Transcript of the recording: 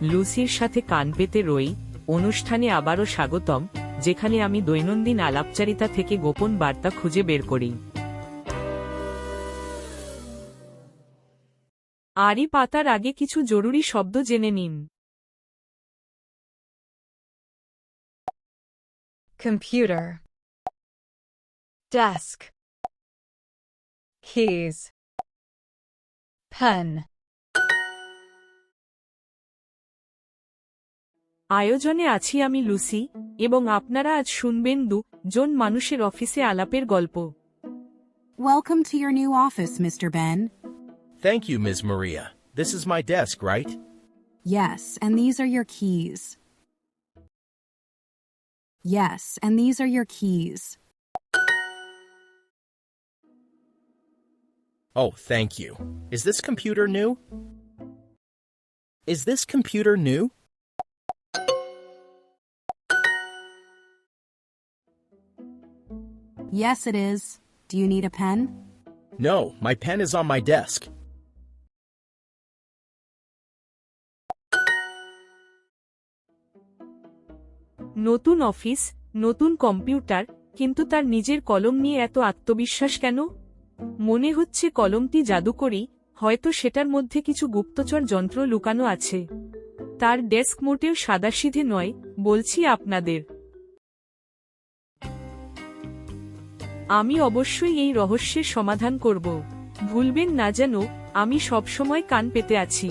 লুসির সাথে কান পেতে রই অনুষ্ঠানে আবারও স্বাগতম, যেখানে আমি দৈনন্দিন আলাপচারিতা থেকে গোপন বার্তা খুঁজে বের করি। আড়ি পাতার আগে কিছু জরুরি শব্দ জেনে নিন। computer, desk, keys, pen. আয়োজনে আছি আমি লুসি, এবং আপনারা আজ শুনবেন জন মানুষের অফিসে আলাপের গল্প। Welcome to your new office, Mr. Ben. Thank you, Ms. Maria. This is my desk, right? Yes, and these are your keys. Yes, and these are your keys. Oh, thank you. Is this computer new? Is this computer new? Yes, it is. Do you need a pen? No, my pen is on my desk. নতুন office, নতুন computer, কিন্তু তার নিজের কলম নিয়ে এত আত্মবিশ্বাস কেন? মনে হচ্ছে কলমটি জাদুকরী, হয়তো সেটার মধ্যে কিছু গুপ্তচর যন্ত্র লুকানো আছে। তার ডেস্ক মোটেও সাদাসিধে নয়, বলছি আপনাদের। আমি অবশ্যই এই রহস্যের সমাধান করব। ভুলবেন না যেন, আমি সবসময় কান পেতে আছি।